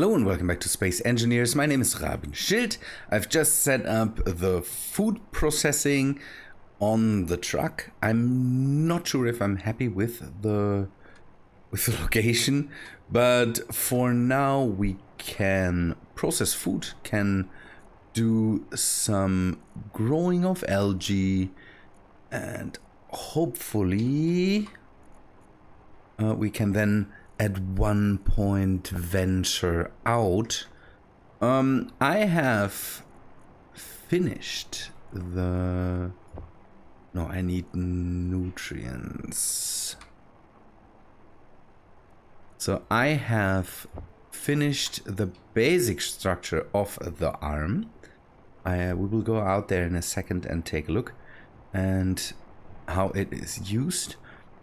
Hello and welcome back to Space Engineers. My name is Rabenschild. I've just set up the food processing on the truck. I'm not sure if I'm happy with the location, but for now we can process food, can do some growing of algae, and hopefully we can then at one point venture out. I have finished the... No, I need nutrients. So I have finished the basic structure of the arm. We will go out there in a second and take a look and how it is used.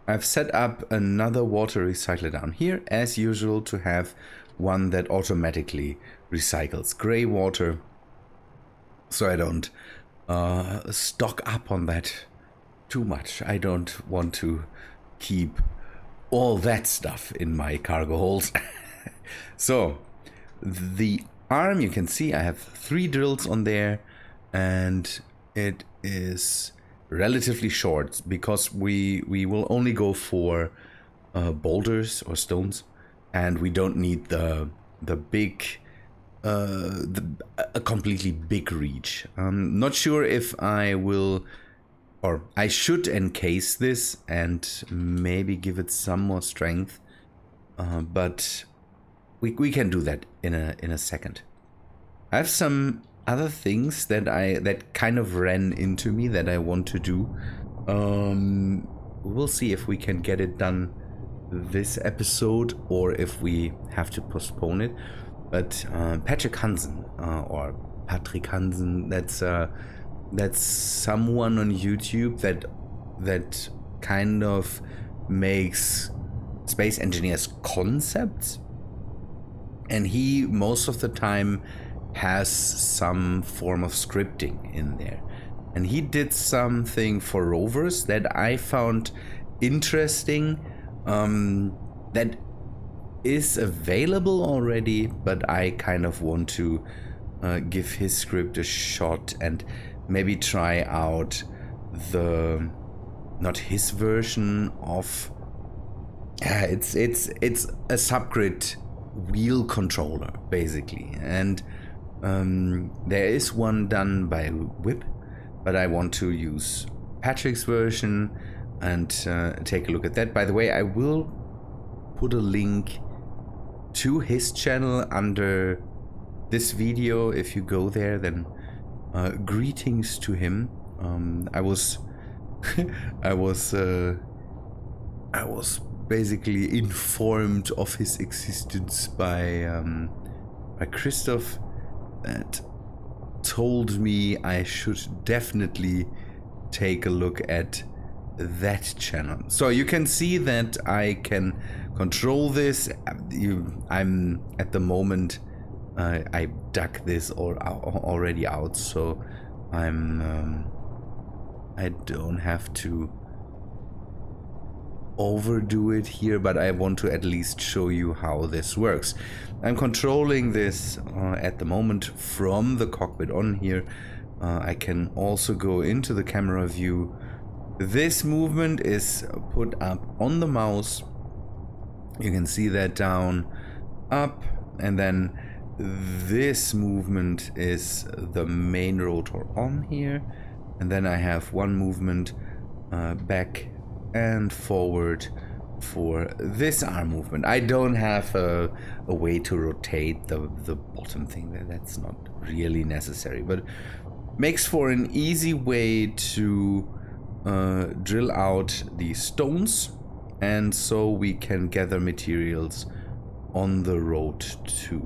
I've set up another water recycler down here, as usual, to have one that automatically recycles gray water, so I don't stock up on that too much. I don't want to keep all that stuff in my cargo holds. So, the arm, you can see I have 3 drills on there, and it is relatively short because we will only go for boulders or stones, and we don't need the big a completely big reach. Not sure if I will, or I should encase this and maybe give it some more strength, but we can do that in a second. I have some other things that kind of ran into me that I want to do. We'll see if we can get it done this episode or if we have to postpone it. But Patrick Hansen, or Patrick Hansen, that's someone on YouTube that kind of makes space engineers concepts, and he most of the time has some form of scripting in there, and he did something for rovers that I found interesting, that is available already, but I kind of want to give his script a shot and maybe try out not his version of it's a subgrid wheel controller basically, and there is one done by Whip, but I want to use Patrick's version and take a look at that. By the way, I will put a link to his channel under this video. If you go there, then greetings to him. I was I was basically informed of his existence by Christoph, that told me I should definitely take a look at that channel. So you can see that I can control this. I'm at the moment I dug this already out, so I don't have to overdo it here, but I want to at least show you how this works. I'm controlling this at the moment from the cockpit on here. I can also go into the camera view. This movement is put up on the mouse. You can see that down, up, and then this movement is the main rotor on here, and then I have one movement back and forward for this arm movement. I don't have a way to rotate the bottom thing. That's not really necessary, but makes for an easy way to drill out the stones, and so we can gather materials on the road to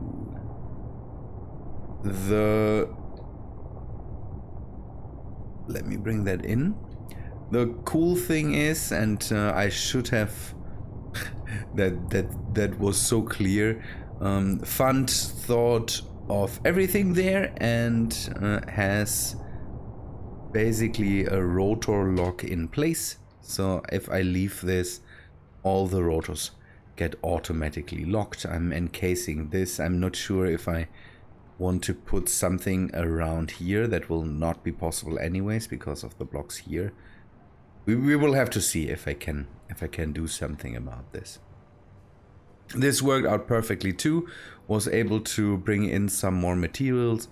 let me bring that in. The cool thing is, and I should have that was so clear, Fund thought of everything there and has basically a rotor lock in place. So if I leave this, all the rotors get automatically locked. I'm encasing this. I'm not sure if I want to put something around here. That will not be possible anyways because of the blocks here. We will have to see if I can do something about this. This worked out perfectly too. Was able to bring in some more materials.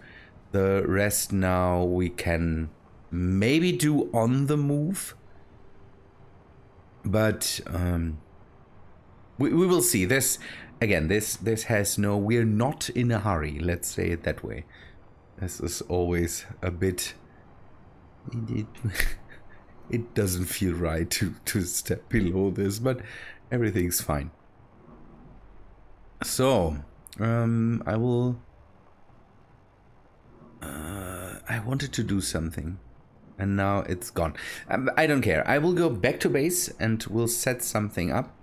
The rest now we can maybe do on the move. But we will see. This again, this has no, we're not in a hurry, let's say it that way. This is always a bit it doesn't feel right to step below this, but everything's fine. So I will I wanted to do something and now it's gone. I don't care. I will go back to base and we'll set something up,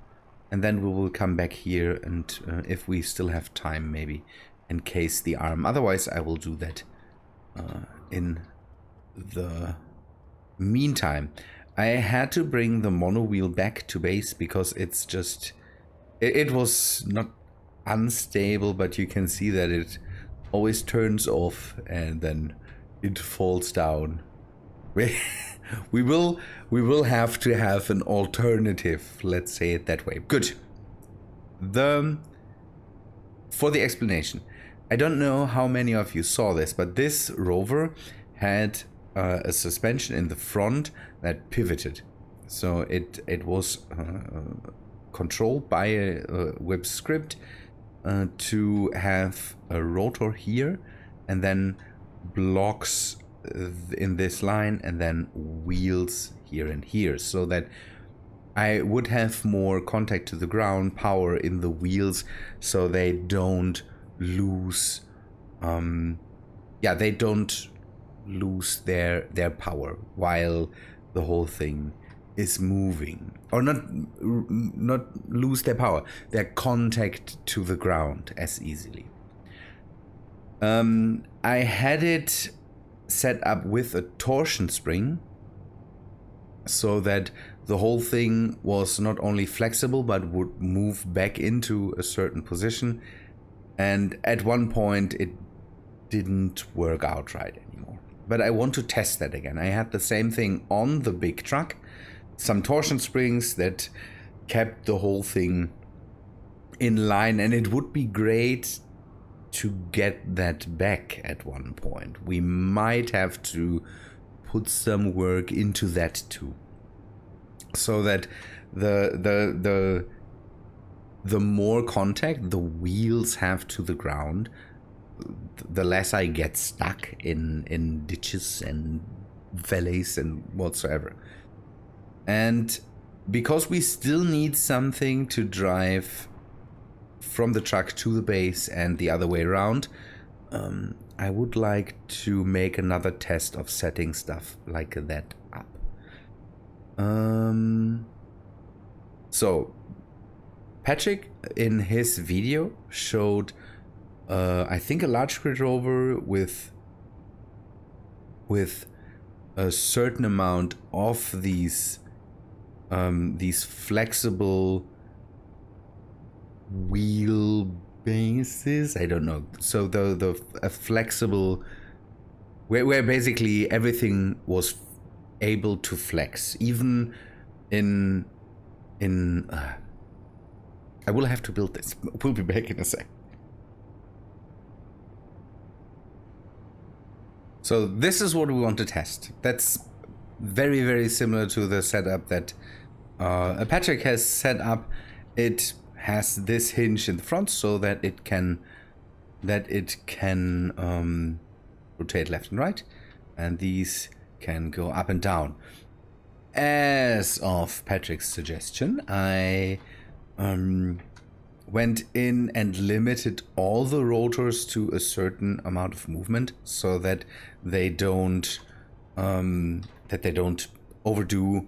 and then we will come back here and if we still have time, maybe encase the arm. Otherwise I will do that in the meantime. I had to bring the monowheel back to base because it's just it was not unstable, but you can see that it always turns off and then it falls down. We will have to have an alternative, let's say it that way. Good. For the explanation, I don't know how many of you saw this, but this rover had a suspension in the front that pivoted. So it was controlled by a web script to have a rotor here and then blocks in this line and then wheels here and here, so that I would have more contact to the ground, power in the wheels, so they don't lose they don't lose their power while the whole thing is moving, or not lose their power, their contact to the ground as easily. I had it set up with a torsion spring so that the whole thing was not only flexible but would move back into a certain position, and at one point it didn't work out right anymore. But I want to test that again. I had the same thing on the big truck, some torsion springs that kept the whole thing in line, and it would be great to get that back at one point. We might have to put some work into that too, so that the more contact the wheels have to the ground, the less I get stuck in ditches and valleys and whatsoever. And because we still need something to drive from the truck to the base and the other way around, I would like to make another test of setting stuff like that up. So Patrick in his video showed I think a large grid rover with a certain amount of these flexible wheel bases. I don't know. So a flexible where basically everything was able to flex, even in I will have to build this. We'll be back in a sec. So this is what we want to test. That's very, very similar to the setup that Patrick has set up. It has this hinge in the front so that it can rotate left and right, and these can go up and down. As of Patrick's suggestion, I went in and limited all the rotors to a certain amount of movement so that they don't overdo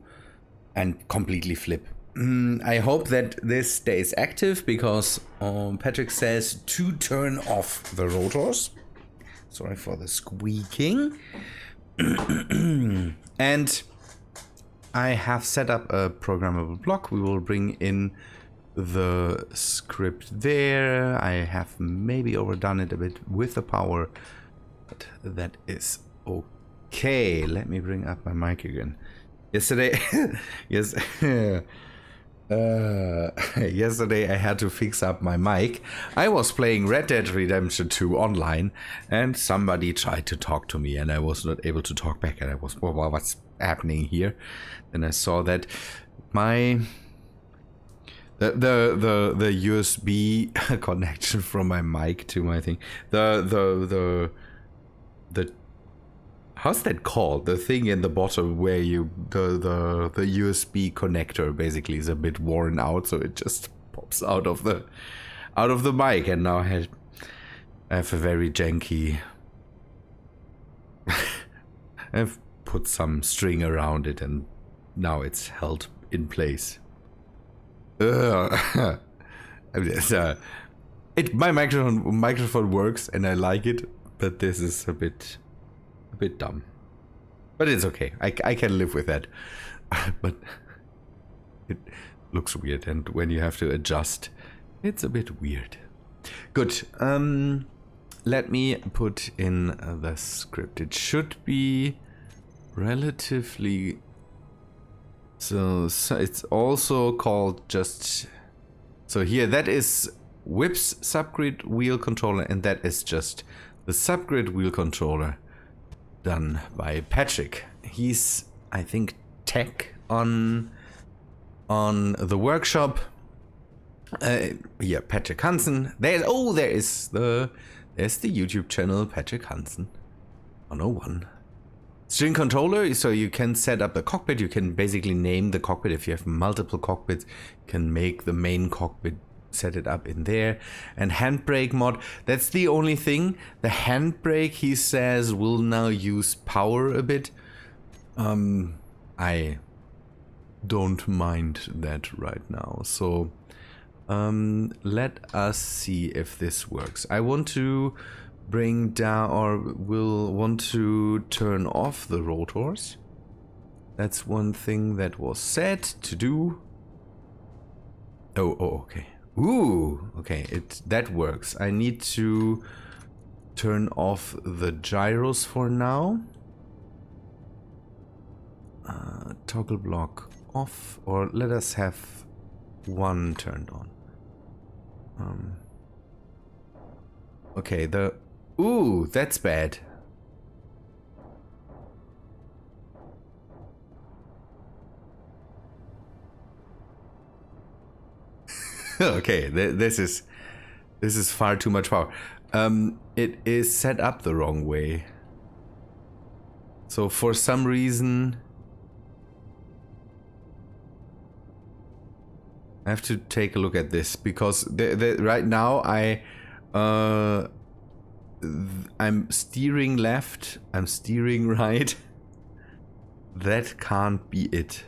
and completely flip. I hope that this stays active because Patrick says to turn off the rotors. Sorry for the squeaking. And I have set up a programmable block. We will bring in the script there. I have maybe overdone it a bit with the power, but that is okay. Let me bring up my mic again. Yesterday, yes, yesterday I had to fix up my mic. I was playing Red Dead Redemption 2 online, and somebody tried to talk to me, and I was not able to talk back, and I was, well, what's happening here? And I saw that my the USB connection from my mic to my thing, the how's that called? The thing in the bottom where you the USB connector basically is a bit worn out, so it just pops out of the mic, and now I have a very janky. I've put some string around it, and now it's held in place. My microphone works, and I like it, but this is a bit dumb, but it's okay. I can live with that. But it looks weird, and when you have to adjust, it's a bit weird. Good. Let me put in the script. It should be relatively so it's also called just so here. That is Whip's subgrid wheel controller, and that is just the subgrid wheel controller done by Patrick. He's, I think, tech on the workshop. Yeah, Patrick Hansen. There's the YouTube channel Patrick Hansen 101. String controller, so you can set up the cockpit. You can basically name the cockpit. If you have multiple cockpits, you can make the main cockpit, set it up in there. And handbrake mod, that's the only thing. The handbrake, he says, will now use power a bit. I don't mind that right now. So let us see if this works. I want to bring down, or will want to turn off the rotors. That's one thing that was set to do. Oh, okay. Ooh, okay, that works. I need to turn off the gyros for now. Toggle block off, or let us have one turned on. Okay, ooh, that's bad. Okay, this is far too much power. It is set up the wrong way. So for some reason, I have to take a look at this, because right now I'm steering left, I'm steering right. That can't be it.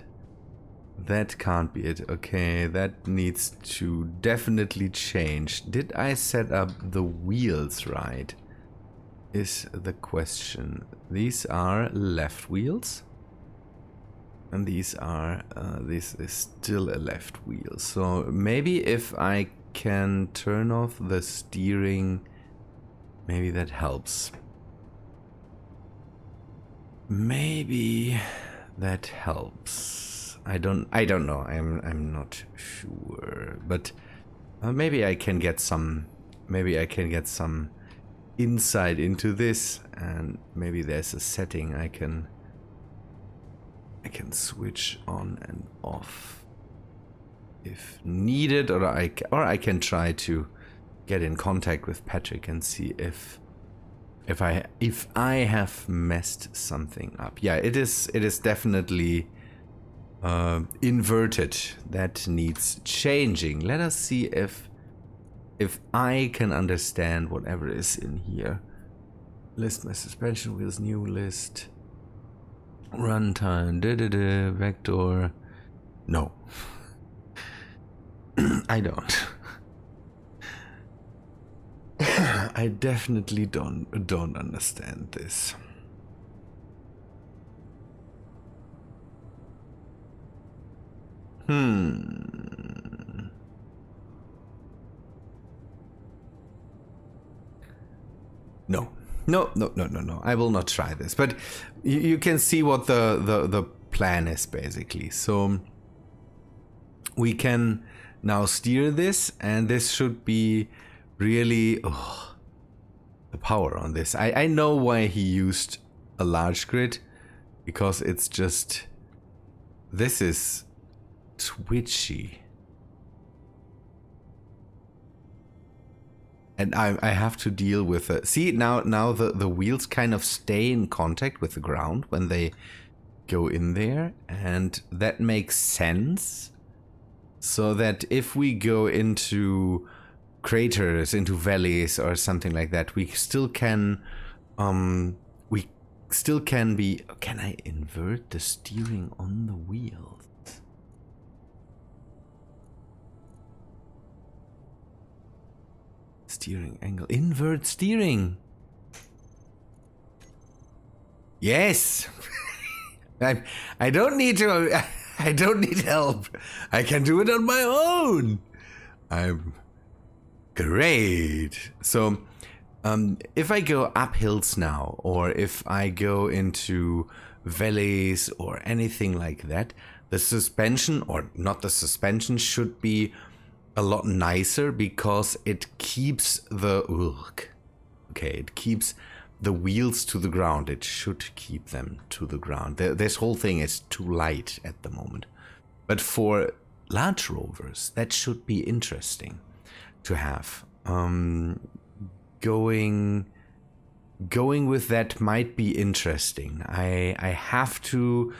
That can't be it. Okay, that needs to definitely change. Did I set up the wheels right? Is the question. These are left wheels. And these are, this is still a left wheel. So maybe if I can turn off the steering, maybe that helps. Maybe that helps. I don't know. I'm not sure. But maybe I can get some. Maybe I can get some insight into this, and maybe there's a setting I can switch on and off if needed, or I can try to get in contact with Patrick and see if I have messed something up. Yeah, it is definitely inverted. That needs changing. Let us see if I can understand whatever is in here. List my suspension wheels, new list, runtime, vector. No. I don't. I definitely don't understand this. No, no, no, no, no. I will not try this. But you can see what the plan is basically. So we can now steer this, and this should be really the power on this. I know why he used a large grid, because it's just, this is twitchy. And I have to deal with it. See, now the wheels kind of stay in contact with the ground when they go in there, and that makes sense. So that if we go into craters, into valleys or something like that, we still can be. Can I invert the steering on the wheels? Steering angle, invert steering. Yes. I don't need to. I don't need help. I can do it on my own. I'm great. So, if I go up hills now, or if I go into valleys or anything like that, the suspension, or not the suspension, should be a lot nicer, because it keeps the it keeps the wheels to the ground. It should keep them to the ground. This whole thing is too light at the moment, but for large rovers that should be interesting to have. Going with that might be interesting. I have to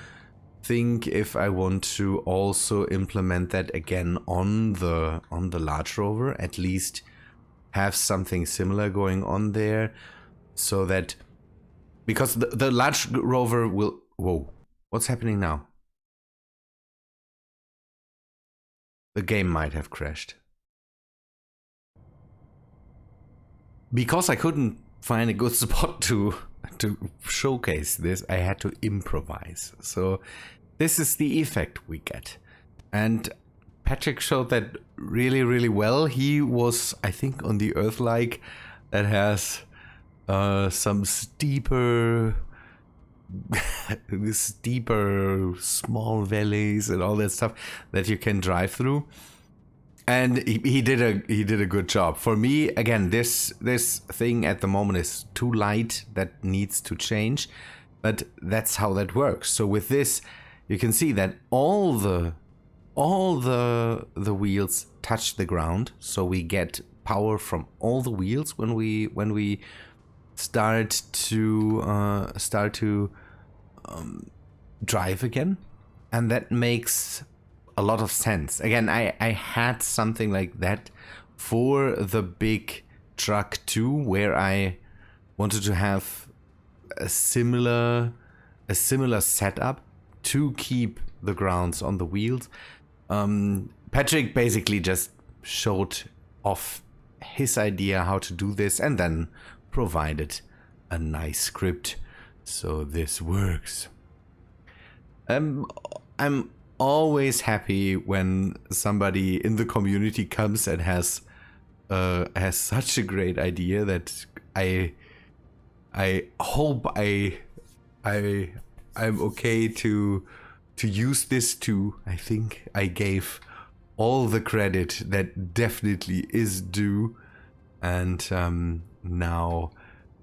think if I want to also implement that again on the large rover, at least have something similar going on there, so that, because the large rover will, whoa, what's happening now? The game might have crashed. Because I couldn't find a good spot to showcase this, I had to improvise. So this is the effect we get. And Patrick showed that really, really well. He was, I think, on the Earth-like that has some steeper small valleys and all that stuff that you can drive through. And he did a good job. For me, again, this thing at the moment is too light. That needs to change, but that's how that works. So with this, you can see that all the wheels touch the ground. So we get power from all the wheels when we start to drive again, and that makes a lot of sense. Again, I had something like that for the big truck too, where I wanted to have a similar setup to keep the grounds on the wheels. Patrick basically just showed off his idea how to do this, and then provided a nice script so this works. I'm always happy when somebody in the community comes and has such a great idea that I hope I'm okay to use this too. I think I gave all the credit that definitely is due, and now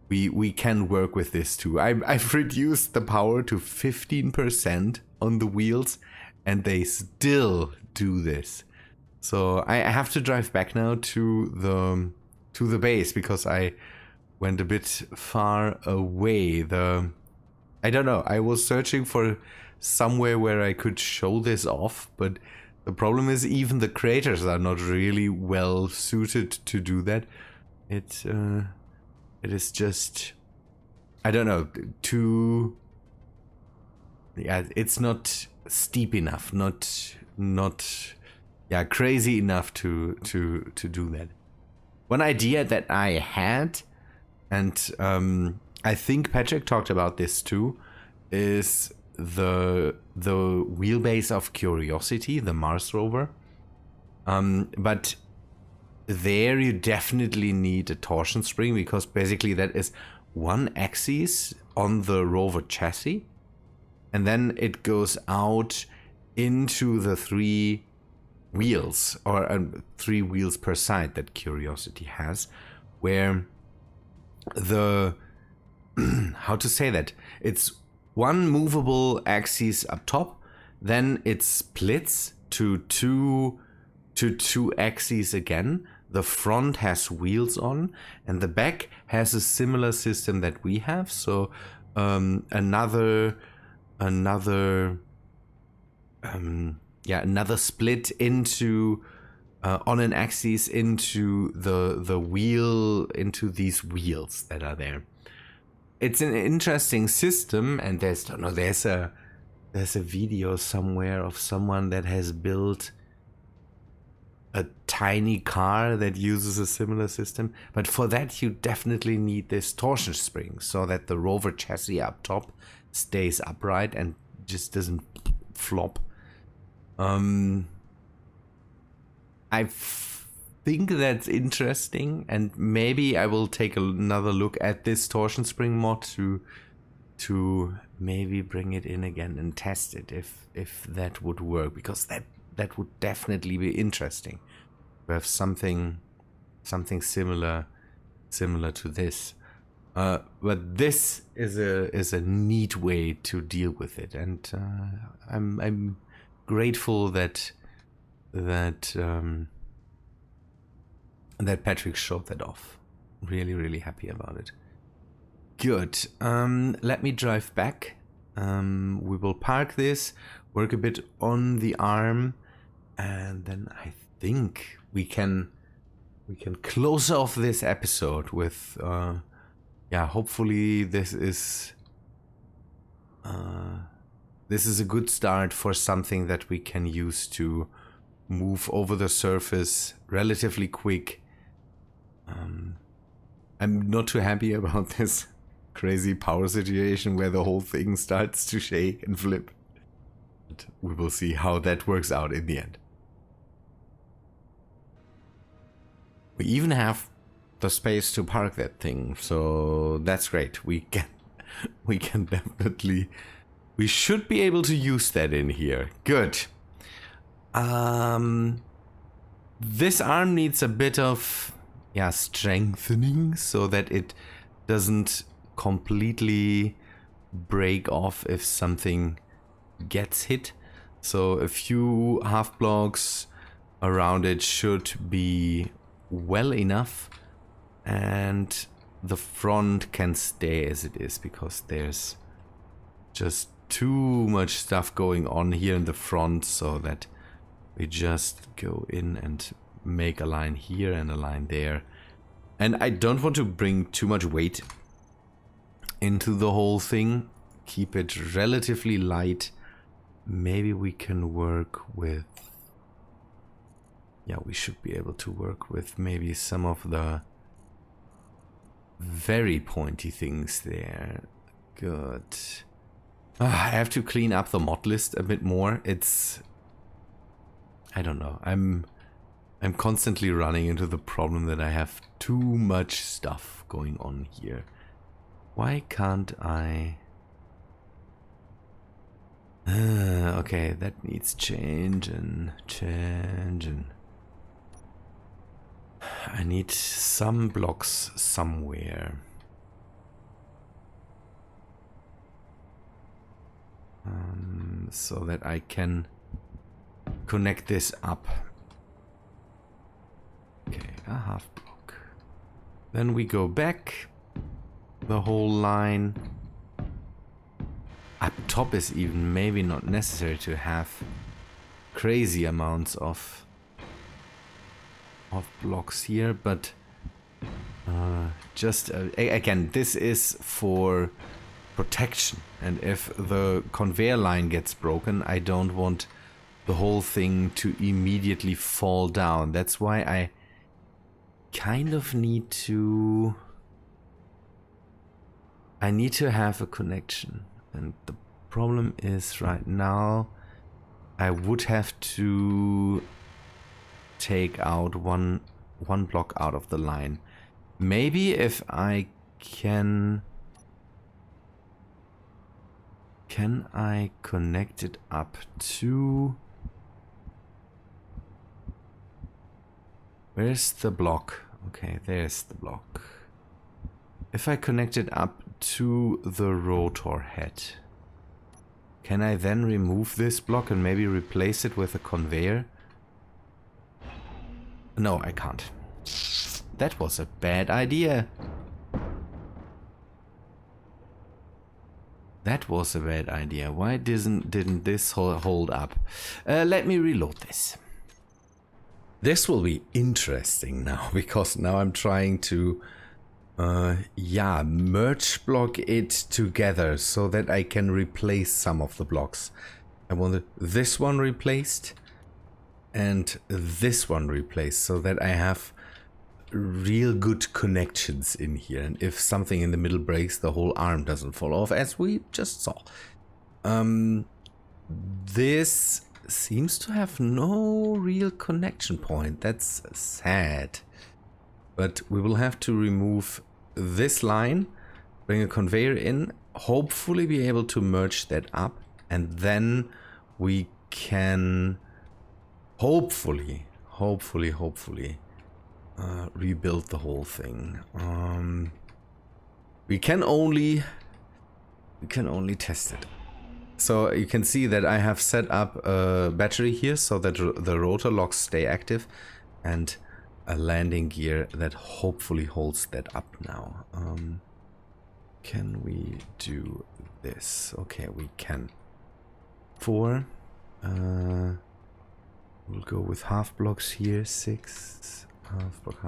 we can work with this too. I've reduced the power to 15% on the wheels, and they still do this. So I have to drive back now to the base, because I went a bit far away. I don't know, I was searching for somewhere where I could show this off, but the problem is even the craters are not really well suited to do that. It is just, I don't know, too, yeah, it's not steep enough, not crazy enough to do that. One idea that I had, and I think Patrick talked about this too, is the wheelbase of Curiosity, the Mars rover. But there you definitely need a torsion spring, because basically that is one axis on the rover chassis, and then it goes out into the 3 wheels, or 3 wheels per side that Curiosity has, where the how to say that, it's one movable axis up top, then it splits to two axes again. The front has wheels on, and the back has a similar system that we have. So another split into on an axis into the wheel, into these wheels that are there. It's an interesting system, and there's a video somewhere of someone that has built a tiny car that uses a similar system. But for that, you definitely need this torsion spring so that the rover chassis up top stays upright and just doesn't flop. I think that's interesting, and maybe I will take another look at this torsion spring mod to maybe bring it in again and test it if that would work, because that would definitely be interesting. We have something similar to this. But this is a neat way to deal with it, and I'm grateful that Patrick showed that off. Really happy about it. Good. Let me drive back. We will park this, work a bit on the arm, and then I think we can close off this episode with hopefully this is a good start for something that we can use to move over the surface relatively quick. I'm not too happy about this crazy power situation where the whole thing starts to shake and flip. But we will see how that works out in the end. We even have the space to park that thing, so that's great. We can definitely, we should be able to use that in here. Good. This arm needs a bit of strengthening so that it doesn't completely break off if something gets hit. So a few half blocks around it should be well enough, and the front can stay as it is because there's just too much stuff going on here in the front, so that we just go in and make a line here and a line there. And I don't want to bring too much weight into the whole thing. Keep it relatively light. Maybe we can work with... we should be able to work with maybe some of the very pointy things there. Good. I have to clean up the mod list a bit more. It's... I don't know. I'm constantly running into the problem that I have too much stuff going on here. Why can't I... okay, that needs change and... I need some blocks somewhere. So that I can connect this up. Okay, a half block. Then we go back the whole line. Up top is even maybe not necessary to have crazy amounts of blocks here, but just again, this is for protection, and if the conveyor line gets broken, I don't want the whole thing to immediately fall down. That's why I kind of need to have a connection, and the problem is right now I would have to take out one block out of the line. Maybe if I can Can I connect it up to... Where's the block? Okay, there's the block. If I connect it up to the rotor head, can I then remove this block and maybe replace it with a conveyor? No, I can't. That was a bad idea. That was a bad idea. Why didn't this hold up? Let me reload this. This will be interesting now, because now I'm trying to merge block it together so that I can replace some of the blocks. I wanted this one replaced and this one replaced so that I have real good connections in here, and if something in the middle breaks, the whole arm doesn't fall off, as we just saw. This seems to have no real connection point. That's sad, but we will have to remove this line, bring a conveyor in, hopefully be able to merge that up, and then we can hopefully rebuild the whole thing. We can only test it. So you can see that I have set up a battery here so that the rotor locks stay active, and a landing gear that hopefully holds that up now. Can we do this? Okay, we can. We'll go with half blocks here. 6 half block,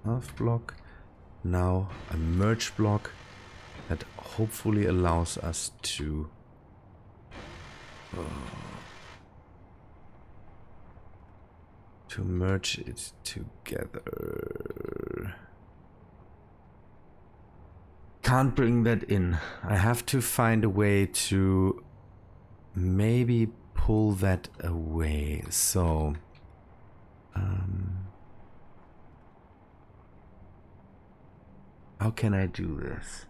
half block. Now a merge block that hopefully allows us to merge it together. Can't bring that in. I have to find a way to maybe pull that away. So how can I do this?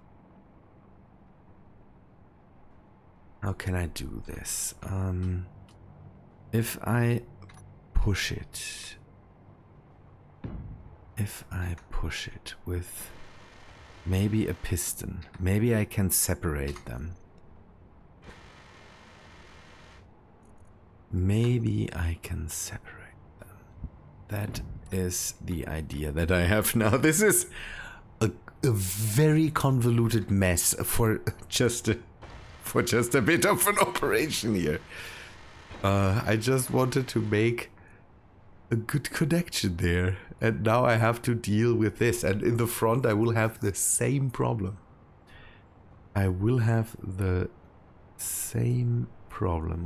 How can I do this? If I push it, with maybe a piston, maybe I can separate them. Maybe I can separate them. That is the idea that I have now. This is a very convoluted mess for just a bit of an operation here. I just wanted to make a good connection there, and now I have to deal with this, and in the front I will have the same problem.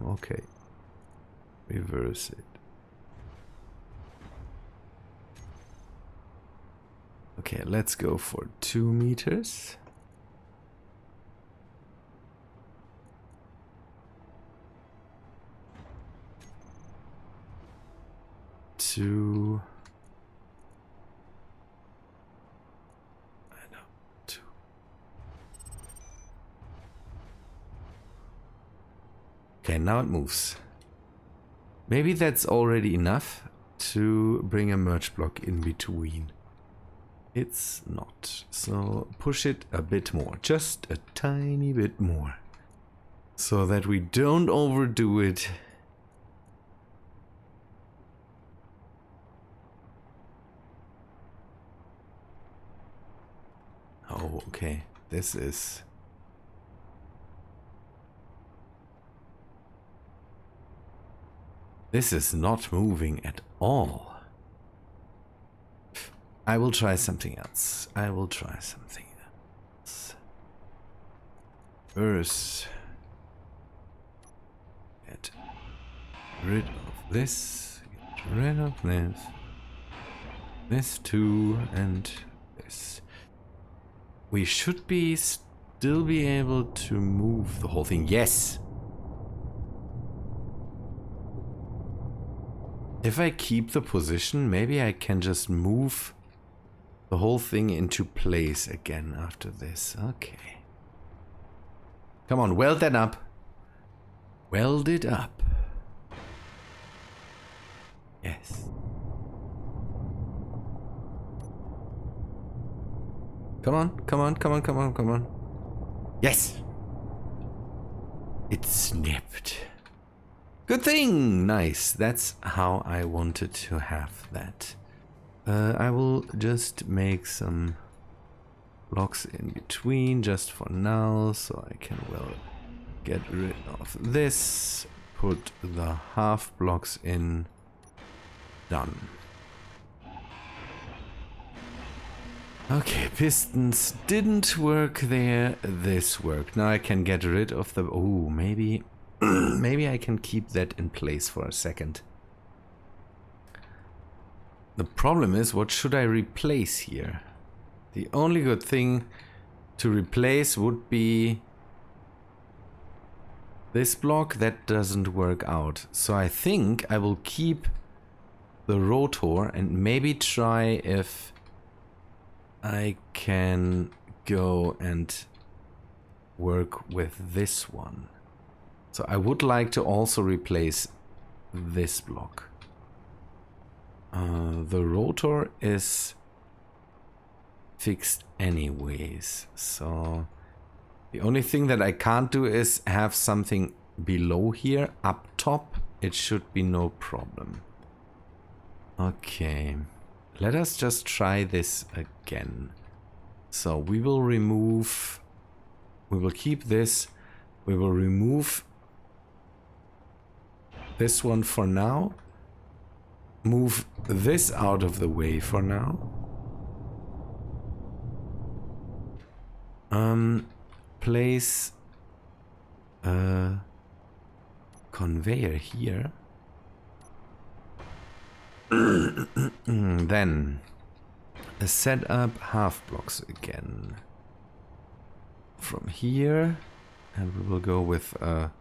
Okay, reverse it. Okay, let's go for 2 meters. Two. Okay, now it moves. Maybe that's already enough to bring a merge block in between. It's not. So push it a bit more, just a tiny bit more, so that we don't overdo it. Oh, okay. This is not moving at all. I will try something else. First, get rid of this, get rid of this, this too, and this. We should still be able to move the whole thing. Yes! If I keep the position, maybe I can just move the whole thing into place again after this. Okay. Come on, weld that up. Weld it up. Yes. Come on, come on, come on, come on, come on. Yes! It snapped. Good thing! Nice. That's how I wanted to have that. I will just make some blocks in between just for now, so I can well get rid of this. Put the half blocks in. Done. Okay, pistons didn't work there. This worked. Now I can get rid of the... Oh, maybe... maybe I can keep that in place for a second. The problem is, what should I replace here? The only good thing to replace would be this block. That doesn't work out. So I think I will keep the rotor and maybe try if I can go and work with this one. So I would like to also replace this block. The rotor is fixed anyways, so the only thing that I can't do is have something below here. Up top it should be no problem. Okay, let us just try this again. So we will remove, we will keep this, we will remove this one for now, move this out of the way for now, place a conveyor here. Then set up half blocks again from here, and we will go with a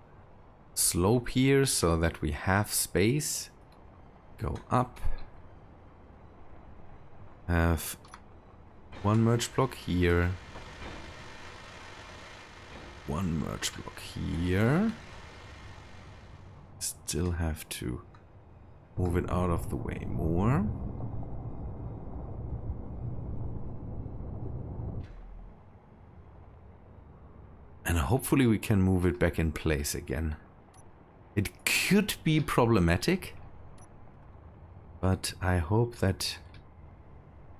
slope here so that we have space. Go up, have one merge block here, one merge block here. Still have to move it out of the way more. And hopefully we can move it back in place again. It could be problematic, but I hope that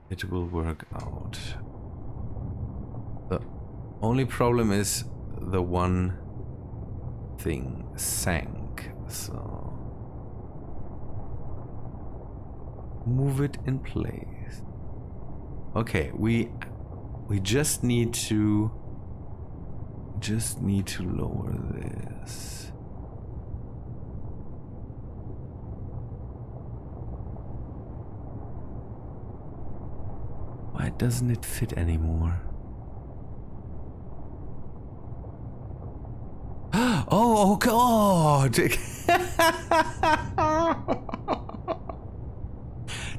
it will work out. The only problem is the one thing sank, so move it in place. Okay, we just need to lower this. Why doesn't it fit anymore? Oh God!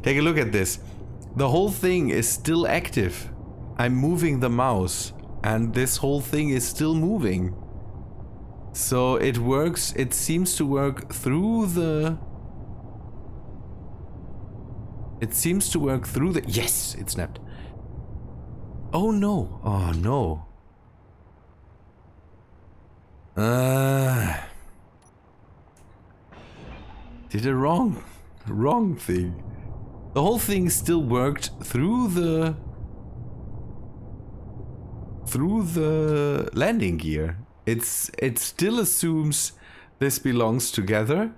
Take a look at this. The whole thing is still active. I'm moving the mouse and this whole thing is still moving. So it works, it seems to work through the... Yes, it snapped. Oh no, oh no. Did a wrong thing. The whole thing still worked through the landing gear. It still assumes this belongs together,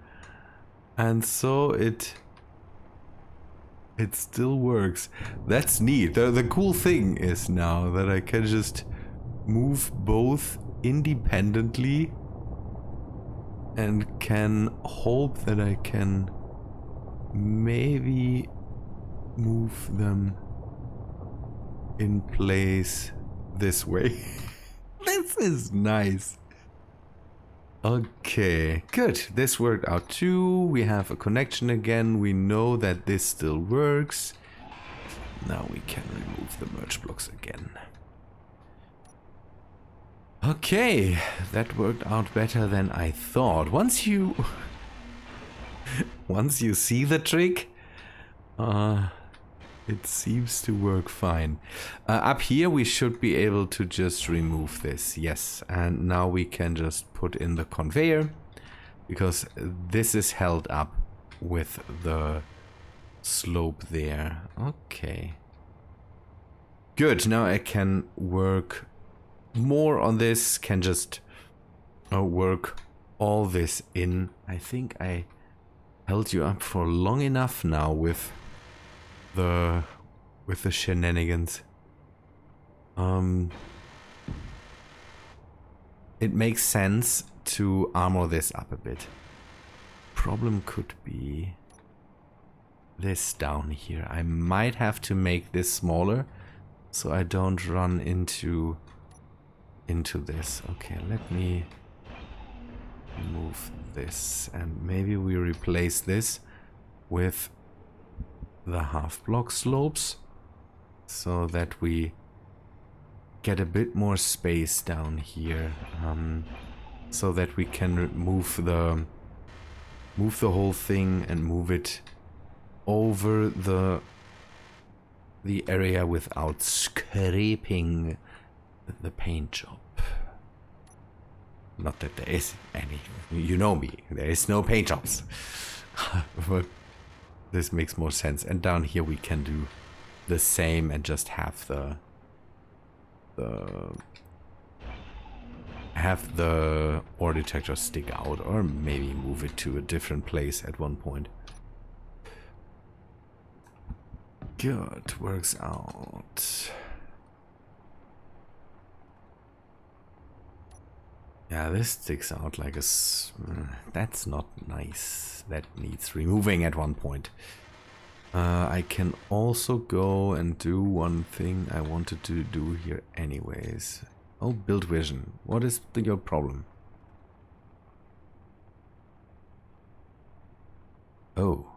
and so it still works. That's neat. The cool thing is now that I can just move both independently and can hope that I can maybe move them in place this way. This is nice. Okay, good. This worked out too. We have a connection again. We know that this still works. Now we can remove the merge blocks again. Okay, that worked out better than I thought. Once you see the trick, it seems to work fine. Up here we should be able to just remove this, yes. And now we can just put in the conveyor, because this is held up with the slope there. Okay. Good, now I can work more on this, can just work all this in. I think I held you up for long enough now with the shenanigans. It makes sense to armor this up a bit. Problem could be this down here. I might have to make this smaller so I don't run into this. Okay, let me move this, and maybe we replace this with the half block slopes so that we get a bit more space down here, so that we can move the whole thing and move it over the area without scraping the paint job. Not that there is any, you know me, there is no paint jobs. But this makes more sense. And down here we can do the same and just have the ore detector stick out, or maybe move it to a different place at one point. Good, works out. Yeah, this sticks out like a... that's not nice. That needs removing at one point. I can also go and do one thing I wanted to do here anyways. Oh, build vision. What is your problem? Oh.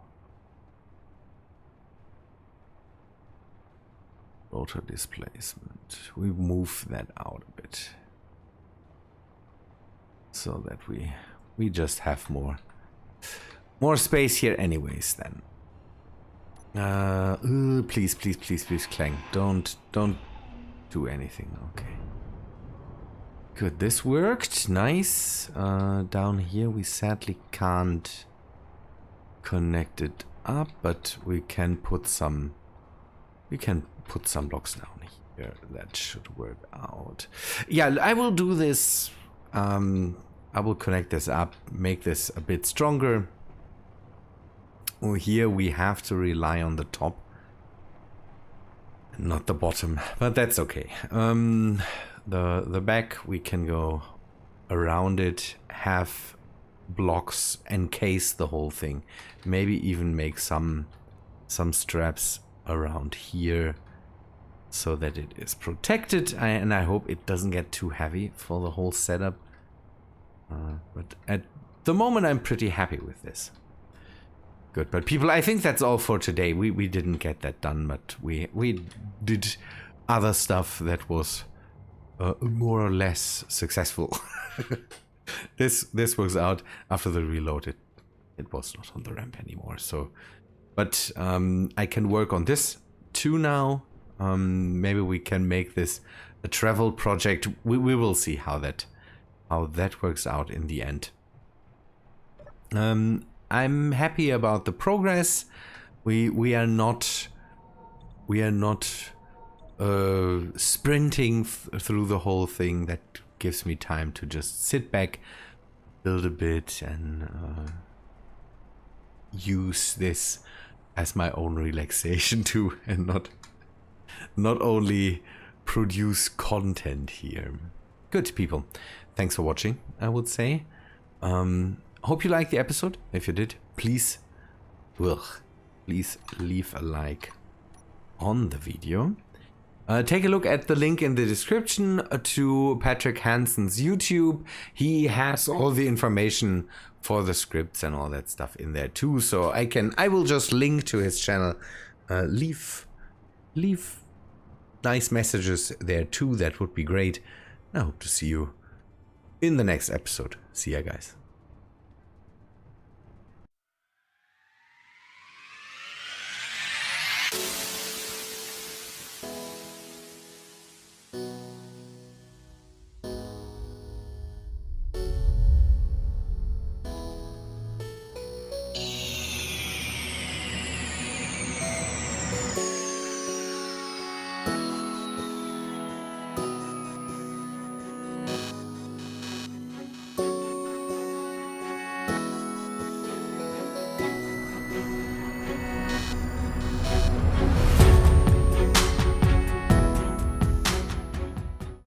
Rotor displacement. We move that out a bit, so that we just have more space here anyways then. Please, please, please, please, Clang. Don't do anything. Okay. Good, this worked. Nice. Down here we sadly can't connect it up, but we can put some blocks down here. That should work out. Yeah, I will do this. I will connect this up, make this a bit stronger. Oh, here we have to rely on the top, not the bottom, but that's okay. The back we can go around it, have blocks encase the whole thing, maybe even make some straps around here so that it is protected, and I hope it doesn't get too heavy for the whole setup. But at the moment I'm pretty happy with this. Good, but people, I think that's all for today. We didn't get that done, but we did other stuff that was more or less successful. This works out. After the reload, it was not on the ramp anymore. So, but I can work on this too now. Maybe we can make this a travel project. We will see how that works out in the end. I'm happy about the progress. We are not sprinting through the whole thing. That gives me time to just sit back, build a bit, and use this as my own relaxation too, and not only produce content here. Good, people. Thanks for watching, I would say. Hope you liked the episode. If you did, please leave a like on the video. Take a look at the link in the description to Patrick Hansen's YouTube. He has all the information for the scripts and all that stuff in there too. So I will just link to his channel. Leave nice messages there too. That would be great. I hope to see you in the next episode. See ya, guys.